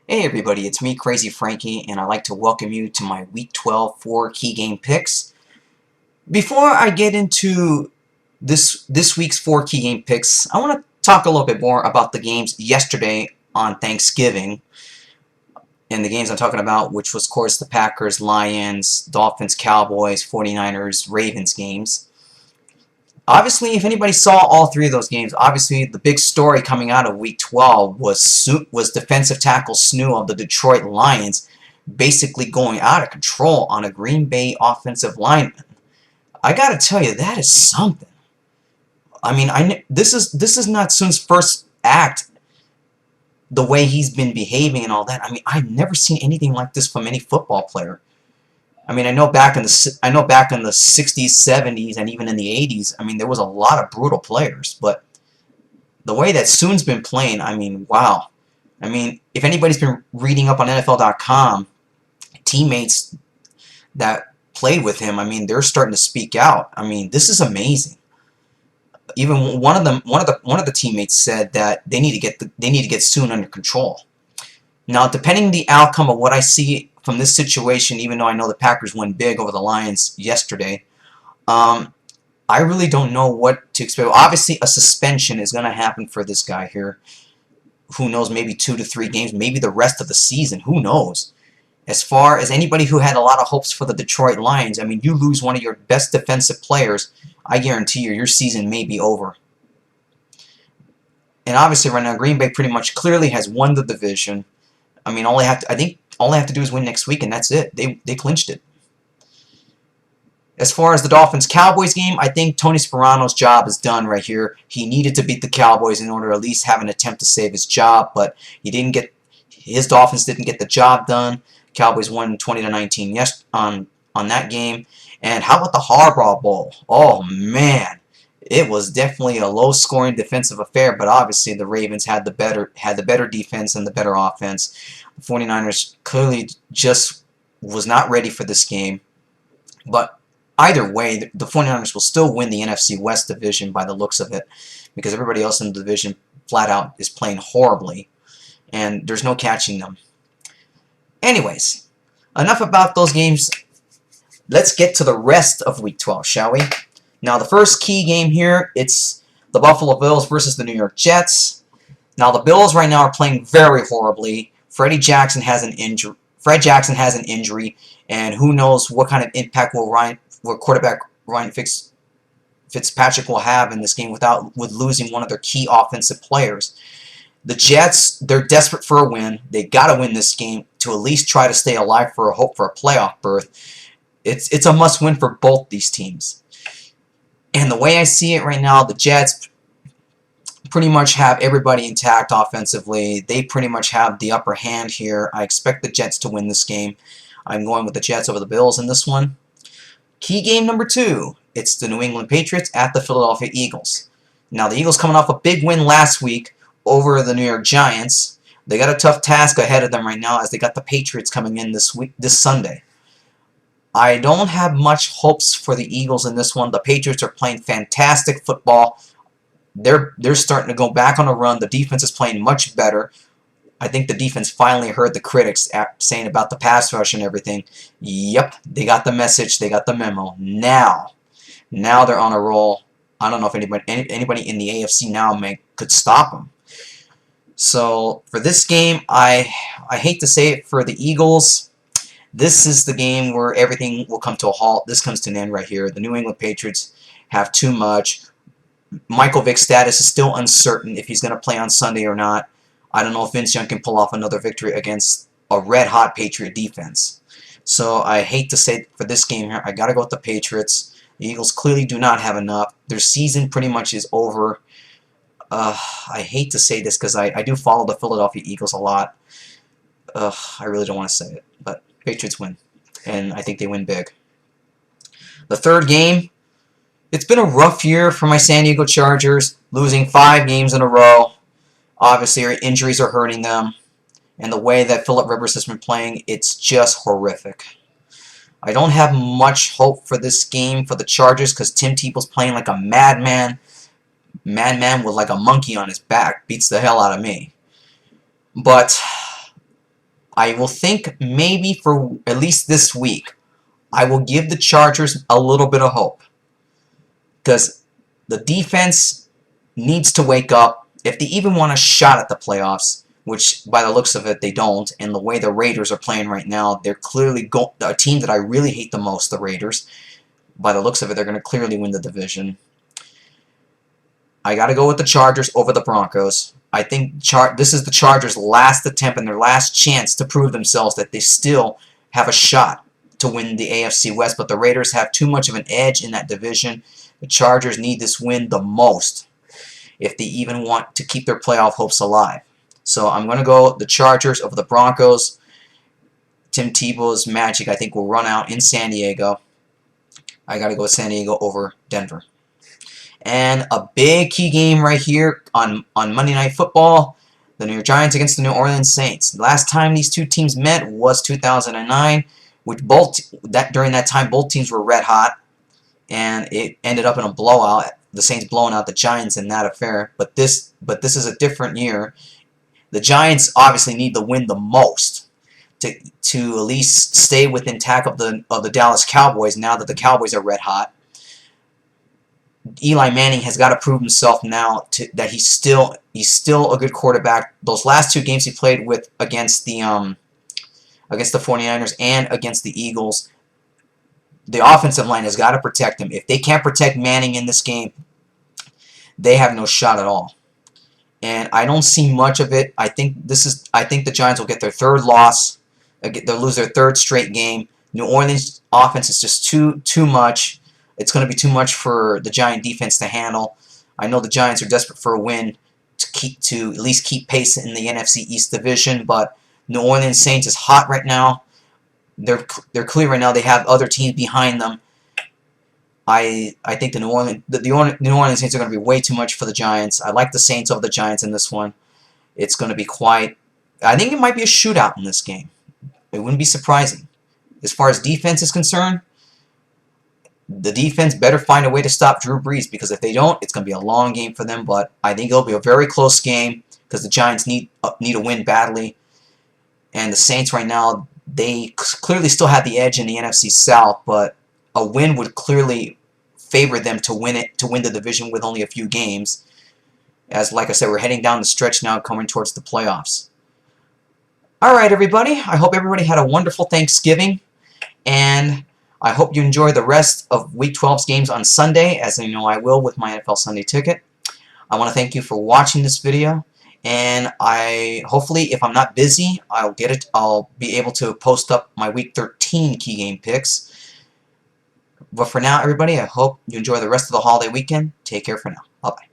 Hey everybody, it's me, Crazy Frankie, and I'd like to welcome you to my Week 12 4 key game picks. Before I get into this week's 4 key game picks, I want to talk a little bit more about the games yesterday on Thanksgiving. And the games I'm talking about, which was, of course, the Packers, Lions, Dolphins, Cowboys, 49ers, Ravens games. Obviously, if anybody saw all three of those games, obviously the big story coming out of Week 12 was defensive tackle Snu of the Detroit Lions basically going out of control on a Green Bay offensive lineman. I gotta tell you, that is something. I mean, this is not Sun's first act. The way he's been behaving and all that. I mean, I've never seen anything like this from any football player. I mean, I know back in the 60s, 70s, and even in the 80s. I mean, there was a lot of brutal players, but the way that Soon's been playing, I mean, wow. I mean, if anybody's been reading up on NFL.com, teammates that played with him, I mean, they're starting to speak out. I mean, this is amazing. Even one of the teammates said that they need to get Soon under control. Now, depending the outcome of what I see from this situation, even though I know the Packers won big over the Lions yesterday, um, I really don't know what to expect. Obviously, a suspension is going to happen for this guy here. Who knows, maybe 2 to 3 games, maybe the rest of the season. Who knows? As far as anybody who had a lot of hopes for the Detroit Lions, I mean, you lose one of your best defensive players, I guarantee you, your season may be over. And obviously, right now, Green Bay pretty much clearly has won the division. I mean, I think all they have to do is win next week, and that's it. They clinched it. As far as the Dolphins-Cowboys game, I think Tony Sparano's job is done right here. He needed to beat the Cowboys in order to at least have an attempt to save his job, but his Dolphins didn't get the job done. Cowboys won 20-19 on that game. And how about the Harbaugh Bowl? Oh man, it was definitely a low-scoring defensive affair, but obviously the Ravens had the better defense and the better offense. The 49ers clearly just was not ready for this game, but either way, the 49ers will still win the NFC West division by the looks of it, because everybody else in the division flat out is playing horribly, and there's no catching them. Anyways, enough about those games. Let's get to the rest of Week 12, shall we? Now, the first key game here, it's the Buffalo Bills versus the New York Jets. Now, the Bills right now are playing very horribly. Fred Jackson has an injury, and who knows what kind of impact will quarterback Ryan Fitzpatrick will have in this game with losing one of their key offensive players. The Jets, they're desperate for a win. They got to win this game to at least try to stay alive for a hope for a playoff berth. It's a must-win for both these teams. And the way I see it right now, the Jets pretty much have everybody intact offensively. They pretty much have the upper hand here. I expect the Jets to win this game. I'm going with the Jets over the Bills in this one. Key game number 2. It's the New England Patriots at the Philadelphia Eagles. Now, the Eagles coming off a big win last week over the New York Giants. They got a tough task ahead of them right now as they got the Patriots coming in this Sunday. I don't have much hopes for the Eagles in this one. The Patriots are playing fantastic football. They're starting to go back on a run. The defense is playing much better. I think the defense finally heard the critics saying about the pass rush and everything. Yep, they got the message. They got the memo. Now they're on a roll. I don't know if anybody in the AFC now could stop them. So for this game, I hate to say it for the Eagles. This is the game where everything will come to a halt. This comes to an end right here. The New England Patriots have too much. Michael Vick's status is still uncertain if he's going to play on Sunday or not. I don't know if Vince Young can pull off another victory against a red-hot Patriot defense. So I hate to say for this game here, I got to go with the Patriots. The Eagles clearly do not have enough. Their season pretty much is over. I hate to say this because I do follow the Philadelphia Eagles a lot. I really don't want to say it, but Patriots win, and I think they win big. The third game, it's been a rough year for my San Diego Chargers, losing 5 games in a row. Obviously, injuries are hurting them, and the way that Philip Rivers has been playing, it's just horrific. I don't have much hope for this game for the Chargers because Tim Tebow's playing like a madman. Madman with like a monkey on his back. Beats the hell out of me. But I will think maybe for at least this week, I will give the Chargers a little bit of hope. Because the defense needs to wake up. If they even want a shot at the playoffs, which by the looks of it they don't, and the way the Raiders are playing right now, they're clearly a team that I really hate the most, the Raiders. By the looks of it, they're going to clearly win the division. I got to go with the Chargers over the Broncos. I think this is the Chargers' last attempt and their last chance to prove themselves that they still have a shot to win the AFC West, but the Raiders have too much of an edge in that division. The Chargers need this win the most if they even want to keep their playoff hopes alive. So I'm going to go the Chargers over the Broncos. Tim Tebow's magic, I think, will run out in San Diego. I got to go with San Diego over Denver. And a big key game right here on Monday Night Football, the New York Giants against the New Orleans Saints. The last time these two teams met was 2009, which during that time both teams were red hot, and it ended up in a blowout. The Saints blowing out the Giants in that affair. But this is a different year. The Giants obviously need the win the most to at least stay within tack of the Dallas Cowboys now that the Cowboys are red hot. Eli Manning has got to prove himself now that he's still a good quarterback. Those last two games he played with against the 49ers and against the Eagles, the offensive line has got to protect him. If they can't protect Manning in this game, they have no shot at all. And I don't see much of it. I think the Giants will get their third loss. They'll lose their third straight game. New Orleans offense is just too much. It's going to be too much for the Giant defense to handle. I know the Giants are desperate for a win to at least keep pace in the NFC East division, but New Orleans Saints is hot right now. They're clear right now. They have other teams behind them. I think the New Orleans Saints are going to be way too much for the Giants. I like the Saints over the Giants in this one. It's going to be quite. I think it might be a shootout in this game. It wouldn't be surprising. As far as defense is concerned, the defense better find a way to stop Drew Brees, because if they don't, it's going to be a long game for them. But I think it'll be a very close game because the Giants need a win badly. And the Saints right now, they clearly still have the edge in the NFC South, but a win would clearly favor them to win the division with only a few games. As, like I said, we're heading down the stretch now, coming towards the playoffs. Alright, everybody. I hope everybody had a wonderful Thanksgiving. And I hope you enjoy the rest of Week 12's games on Sunday, as I know I will with my NFL Sunday Ticket. I want to thank you for watching this video. And hopefully, if I'm not busy, I'll be able to post up my Week 13 key game picks. But for now, everybody, I hope you enjoy the rest of the holiday weekend. Take care for now. Bye-bye.